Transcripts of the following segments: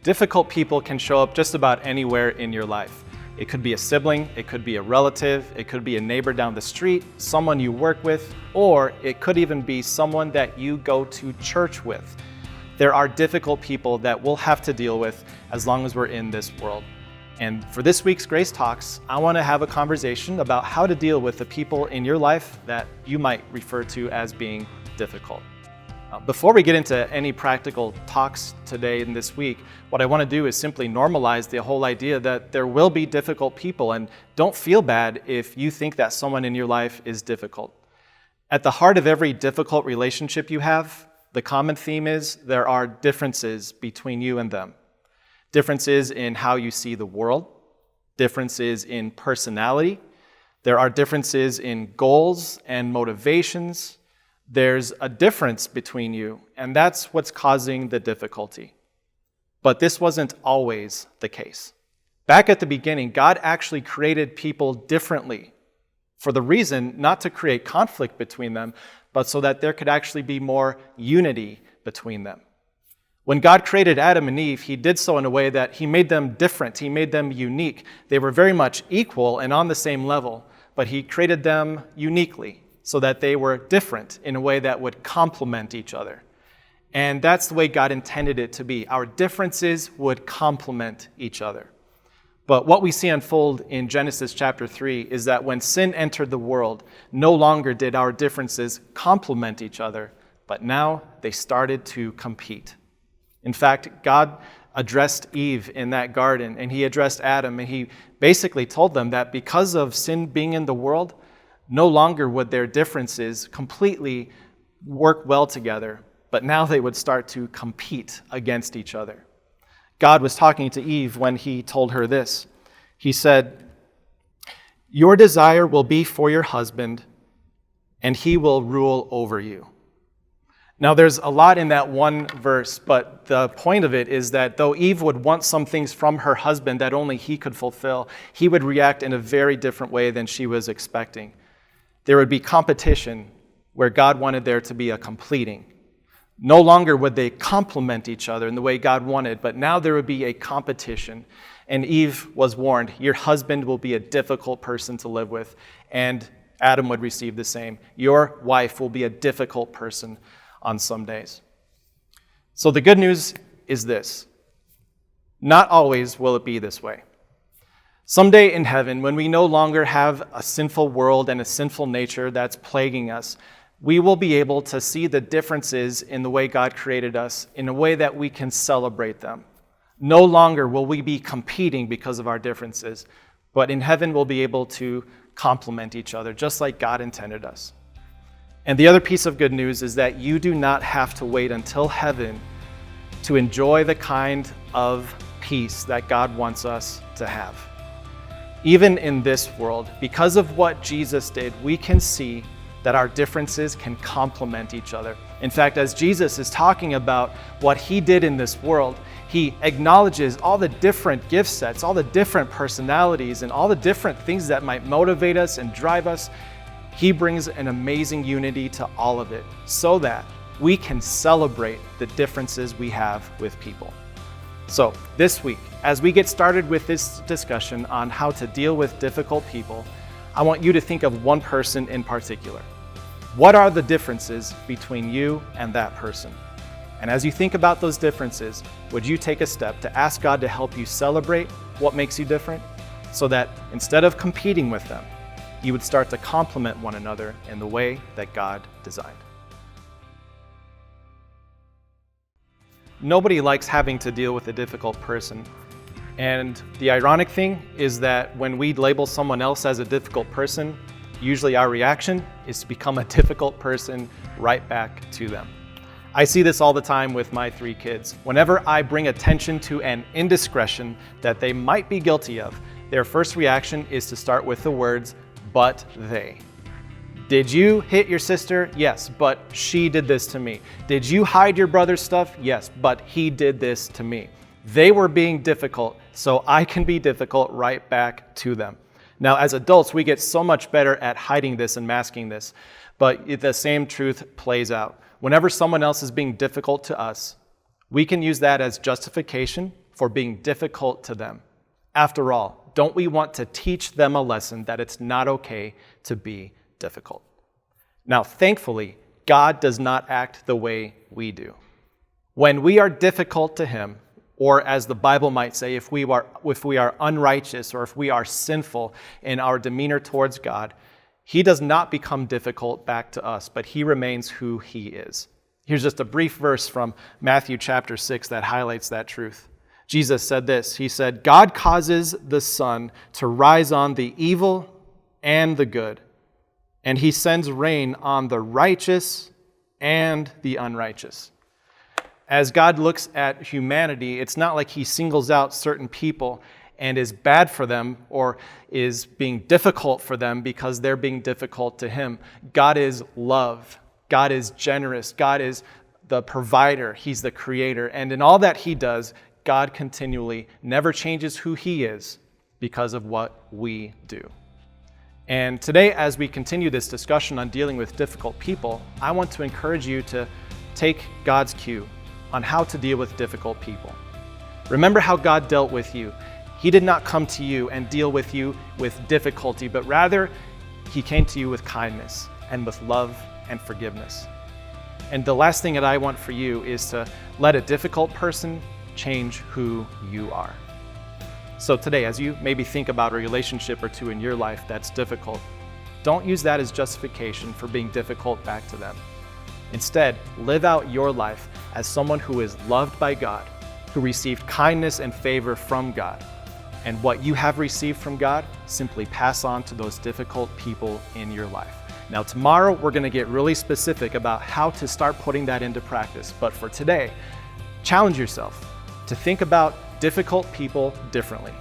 Difficult people can show up just about anywhere in your life. It could be a sibling, it could be a relative, it could be a neighbor down the street, someone you work with, or it could even be someone that you go to church with. There are difficult people that we'll have to deal with as long as we're in this world. And for this week's Grace Talks, I want to have a conversation about how to deal with the people in your life that you might refer to as being difficult. Before we get into any practical talks today and this week, what I want to do is simply normalize the whole idea that there will be difficult people, and don't feel bad if you think that someone in your life is difficult. At the heart of every difficult relationship you have, the common theme is there are differences between you and them. Differences in how you see the world, differences in personality, there are differences in goals and motivations. There's a difference between you, and that's what's causing the difficulty. But this wasn't always the case. Back at the beginning, God actually created people differently for the reason not to create conflict between them, but so that there could actually be more unity between them. When God created Adam and Eve, he did so in a way that he made them different. He made them unique. They were very much equal and on the same level, but he created them uniquely, so that they were different in a way that would complement each other. And that's the way God intended it to be. Our differences would complement each other. But what we see unfold in Genesis chapter 3 is that when sin entered the world, no longer did our differences complement each other, but now they started to compete. In fact, God addressed Eve in that garden, and he addressed Adam, and he basically told them that because of sin being in the world, no longer would their differences completely work well together, but now they would start to compete against each other. God was talking to Eve when he told her this. He said, "Your desire will be for your husband, and he will rule over you." Now, there's a lot in that one verse, but the point of it is that though Eve would want some things from her husband that only he could fulfill, he would react in a very different way than she was expecting. There would be competition where God wanted there to be a completing. No longer would they complement each other in the way God wanted, but now there would be a competition. And Eve was warned, your husband will be a difficult person to live with, and Adam would receive the same. Your wife will be a difficult person on some days. So the good news is this: not always will it be this way. Someday in heaven, when we no longer have a sinful world and a sinful nature that's plaguing us, we will be able to see the differences in the way God created us in a way that we can celebrate them. No longer will we be competing because of our differences, but in heaven we'll be able to complement each other, just like God intended us. And the other piece of good news is that you do not have to wait until heaven to enjoy the kind of peace that God wants us to have. Even in this world, because of what Jesus did, we can see that our differences can complement each other. In fact, as Jesus is talking about what he did in this world, he acknowledges all the different gift sets, all the different personalities, and all the different things that might motivate us and drive us. He brings an amazing unity to all of it so that we can celebrate the differences we have with people. So this week, as we get started with this discussion on how to deal with difficult people, I want you to think of one person in particular. What are the differences between you and that person? And as you think about those differences, would you take a step to ask God to help you celebrate what makes you different, so that instead of competing with them, you would start to complement one another in the way that God designed? Nobody likes having to deal with a difficult person. And the ironic thing is that when we label someone else as a difficult person, usually our reaction is to become a difficult person right back to them. I see this all the time with my 3 kids. Whenever I bring attention to an indiscretion that they might be guilty of, their first reaction is to start with the words, "but they." Did you hit your sister? Yes, but she did this to me. Did you hide your brother's stuff? Yes, but he did this to me. They were being difficult, so I can be difficult right back to them. Now, as adults, we get so much better at hiding this and masking this, but the same truth plays out. Whenever someone else is being difficult to us, we can use that as justification for being difficult to them. After all, don't we want to teach them a lesson that it's not okay to be difficult? Now, thankfully, God does not act the way we do. When we are difficult to him, or as the Bible might say, if we are unrighteous or if we are sinful in our demeanor towards God, he does not become difficult back to us, but he remains who he is. Here's just a brief verse from Matthew chapter 6 that highlights that truth. Jesus said this. He said, "God causes the sun to rise on the evil and the good, and he sends rain on the righteous and the unrighteous." As God looks at humanity, it's not like he singles out certain people and is bad for them or is being difficult for them because they're being difficult to him. God is love. God is generous. God is the provider. He's the creator. And in all that he does, God continually never changes who he is because of what we do. And today, as we continue this discussion on dealing with difficult people, I want to encourage you to take God's cue on how to deal with difficult people. Remember how God dealt with you. He did not come to you and deal with you with difficulty, but rather he came to you with kindness and with love and forgiveness. And the last thing that I want for you is to let a difficult person change who you are. So today, as you maybe think about a relationship or two in your life that's difficult, don't use that as justification for being difficult back to them. Instead, live out your life as someone who is loved by God, who received kindness and favor from God. And what you have received from God, simply pass on to those difficult people in your life. Now, tomorrow, we're going to get really specific about how to start putting that into practice. But for today, challenge yourself to think about difficult people differently.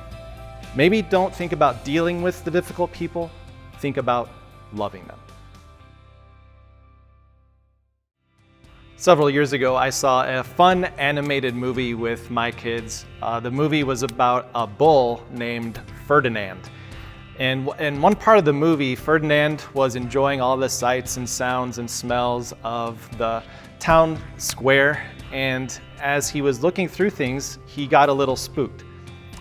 Maybe don't think about dealing with the difficult people, think about loving them. Several years ago, I saw a fun animated movie with my kids. The movie was about a bull named Ferdinand. And in one part of the movie, Ferdinand was enjoying all the sights and sounds and smells of the town square. And as he was looking through things, he got a little spooked.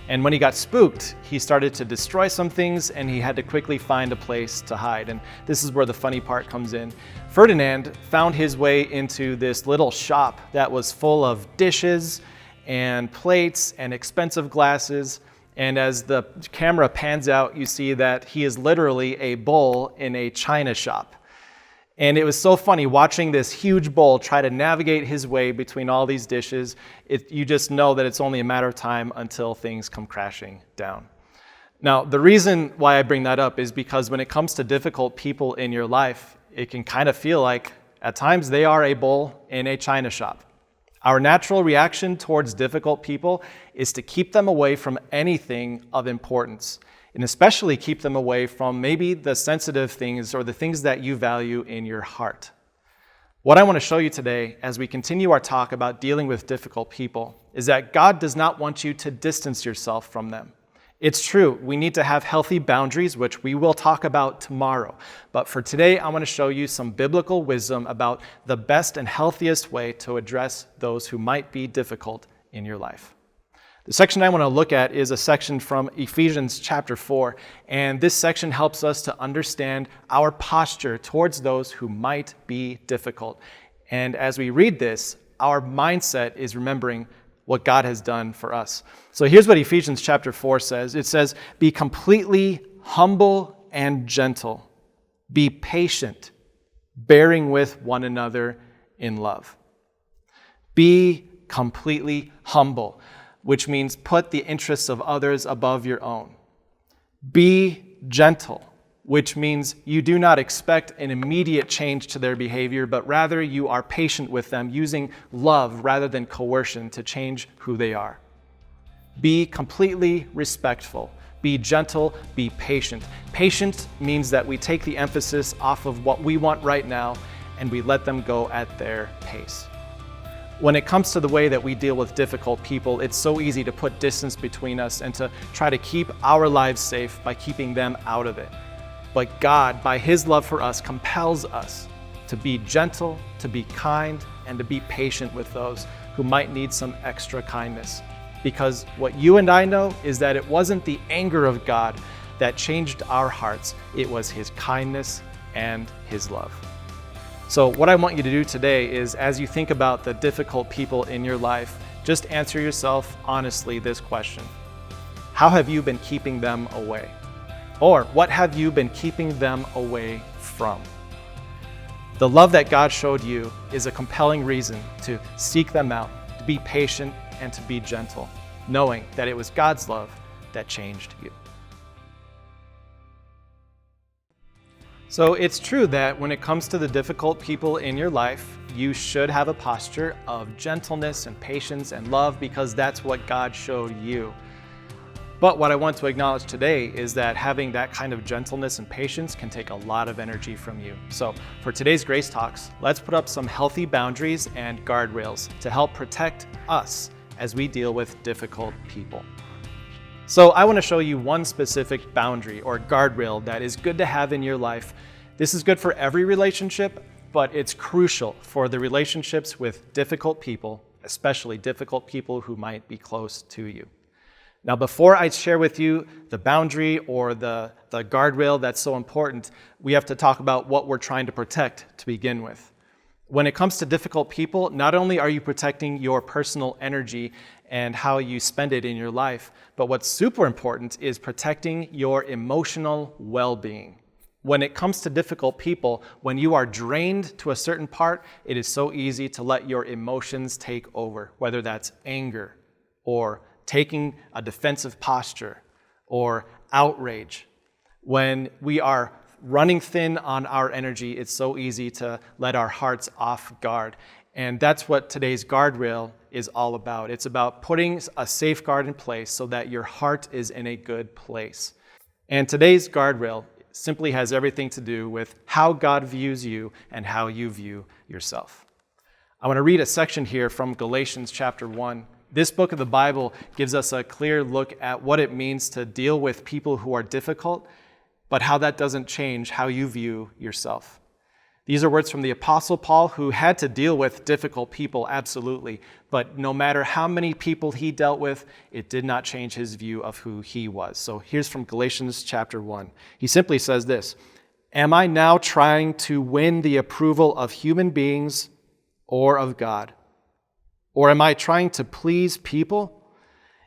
And when he got spooked, he started to destroy some things and he had to quickly find a place to hide. And this is where the funny part comes in. Ferdinand found his way into this little shop that was full of dishes and plates and expensive glasses. And as the camera pans out, you see that he is literally a bull in a china shop. And it was so funny watching this huge bull try to navigate his way between all these dishes. You just know that it's only a matter of time until things come crashing down. Now, the reason why I bring that up is because when it comes to difficult people in your life, it can kind of feel like at times they are a bull in a china shop. Our natural reaction towards difficult people is to keep them away from anything of importance, and especially keep them away from maybe the sensitive things or the things that you value in your heart. What I want to show you today as we continue our talk about dealing with difficult people is that God does not want you to distance yourself from them. It's true, we need to have healthy boundaries, which we will talk about tomorrow. But for today, I want to show you some biblical wisdom about the best and healthiest way to address those who might be difficult in your life. The section I want to look at is a section from Ephesians chapter 4, and this section helps us to understand our posture towards those who might be difficult. And as we read this, our mindset is remembering what God has done for us. So here's what Ephesians chapter 4 says. It says, "Be completely humble and gentle. Be patient, bearing with one another in love." Be completely humble, which means put the interests of others above your own. Be gentle, which means you do not expect an immediate change to their behavior, but rather you are patient with them, using love rather than coercion to change who they are. Be completely respectful. Be gentle, be patient. Patient means that we take the emphasis off of what we want right now and we let them go at their pace. When it comes to the way that we deal with difficult people, it's so easy to put distance between us and to try to keep our lives safe by keeping them out of it. But God, by His love for us, compels us to be gentle, to be kind, and to be patient with those who might need some extra kindness. Because what you and I know is that it wasn't the anger of God that changed our hearts, it was His kindness and His love. So what I want you to do today is, as you think about the difficult people in your life, just answer yourself honestly this question. How have you been keeping them away? Or what have you been keeping them away from? The love that God showed you is a compelling reason to seek them out, to be patient, and to be gentle, knowing that it was God's love that changed you. So it's true that when it comes to the difficult people in your life, you should have a posture of gentleness and patience and love because that's what God showed you. But what I want to acknowledge today is that having that kind of gentleness and patience can take a lot of energy from you. So for today's Grace Talks, let's put up some healthy boundaries and guardrails to help protect us as we deal with difficult people. So I want to show you one specific boundary or guardrail that is good to have in your life. This is good for every relationship, but it's crucial for the relationships with difficult people, especially difficult people who might be close to you. Now, before I share with you the boundary or the guardrail that's so important, we have to talk about what we're trying to protect to begin with. When it comes to difficult people, not only are you protecting your personal energy and how you spend it in your life, but what's super important is protecting your emotional well-being. When it comes to difficult people, when you are drained to a certain part, it is so easy to let your emotions take over, whether that's anger or taking a defensive posture or outrage. When we are running thin on our energy, it's so easy to let our hearts off guard. And that's what today's guardrail is all about. It's about putting a safeguard in place so that your heart is in a good place. And today's guardrail simply has everything to do with how God views you and how you view yourself. I want to read a section here from Galatians chapter 1. This book of the Bible gives us a clear look at what it means to deal with people who are difficult, but how that doesn't change how you view yourself. These are words from the Apostle Paul, who had to deal with difficult people, absolutely, but no matter how many people he dealt with, it did not change his view of who he was. So here's from Galatians chapter 1. He simply says this, "Am I now trying to win the approval of human beings or of God? Or am I trying to please people?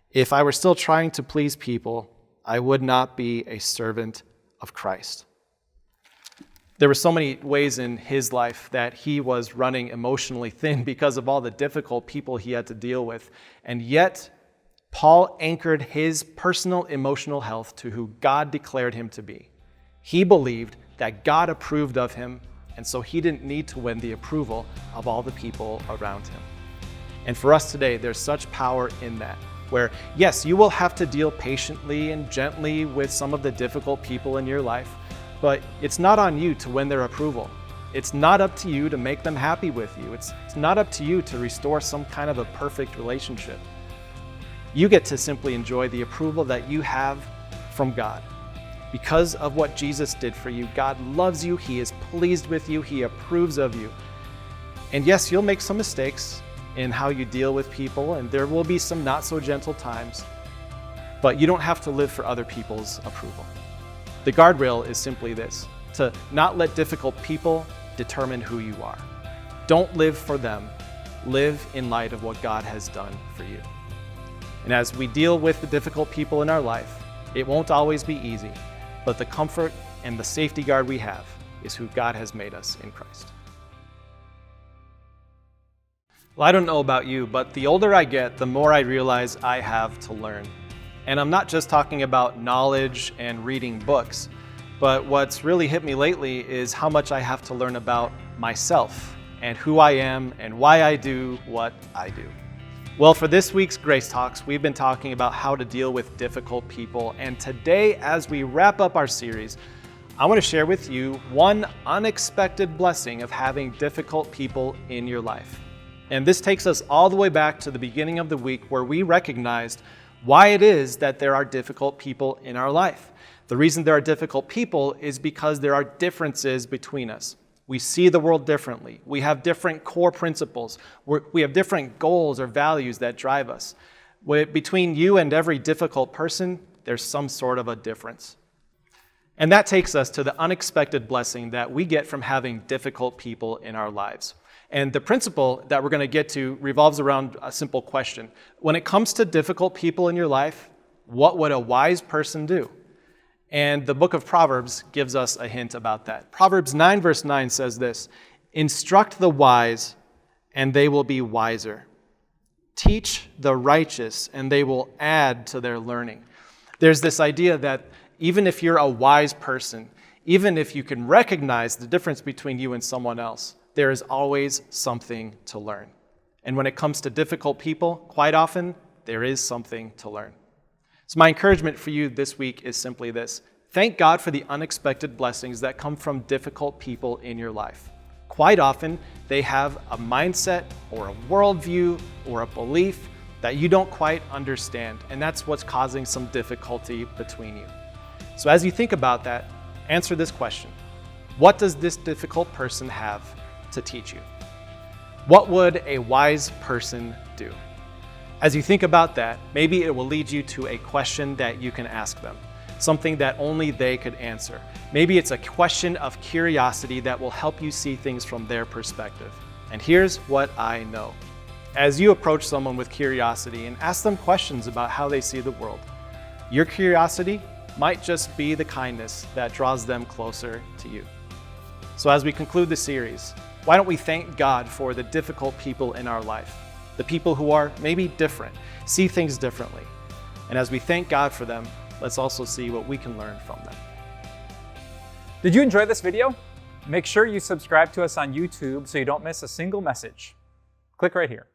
If I were still trying to please people, I would not be a servant of Christ." There were so many ways in his life that he was running emotionally thin because of all the difficult people he had to deal with. And yet, Paul anchored his personal emotional health to who God declared him to be. He believed that God approved of him, and so he didn't need to win the approval of all the people around him. And for us today, there's such power in that, where yes, you will have to deal patiently and gently with some of the difficult people in your life, but it's not on you to win their approval. It's not up to you to make them happy with you. It's not up to you to restore some kind of a perfect relationship. You get to simply enjoy the approval that you have from God. Because of what Jesus did for you, God loves you, He is pleased with you, He approves of you. And yes, you'll make some mistakes in how you deal with people, and there will be some not so gentle times, but you don't have to live for other people's approval. The guardrail is simply this, to not let difficult people determine who you are. Don't live for them, live in light of what God has done for you. And as we deal with the difficult people in our life, it won't always be easy, but the comfort and the safety guard we have is who God has made us in Christ. Well, I don't know about you, but the older I get, the more I realize I have to learn. And I'm not just talking about knowledge and reading books, but what's really hit me lately is how much I have to learn about myself and who I am and why I do what I do. Well, for this week's Grace Talks, we've been talking about how to deal with difficult people. And today, as we wrap up our series, I want to share with you one unexpected blessing of having difficult people in your life. And this takes us all the way back to the beginning of the week, where we recognized why it is that there are difficult people in our life. The reason there are difficult people is because there are differences between us. We see the world differently. We have different core principles. We have different goals or values that drive us. Between you and every difficult person, there's some sort of a difference. And that takes us to the unexpected blessing that we get from having difficult people in our lives. And the principle that we're going to get to revolves around a simple question. When it comes to difficult people in your life, what would a wise person do? And the book of Proverbs gives us a hint about that. Proverbs 9 verse 9 says this, "Instruct the wise, and they will be wiser. Teach the righteous, and they will add to their learning." There's this idea that even if you're a wise person, even if you can recognize the difference between you and someone else, there is always something to learn. And when it comes to difficult people, quite often, there is something to learn. So my encouragement for you this week is simply this. Thank God for the unexpected blessings that come from difficult people in your life. Quite often, they have a mindset or a worldview or a belief that you don't quite understand, and that's what's causing some difficulty between you. So as you think about that, answer this question. What does this difficult person have to teach you? What would a wise person do? As you think about that, maybe it will lead you to a question that you can ask them, something that only they could answer. Maybe it's a question of curiosity that will help you see things from their perspective. And here's what I know. As you approach someone with curiosity and ask them questions about how they see the world, your curiosity might just be the kindness that draws them closer to you. So as we conclude the series, why don't we thank God for the difficult people in our life, the people who are maybe different, see things differently. And as we thank God for them, let's also see what we can learn from them. Did you enjoy this video? Make sure you subscribe to us on YouTube so you don't miss a single message. Click right here.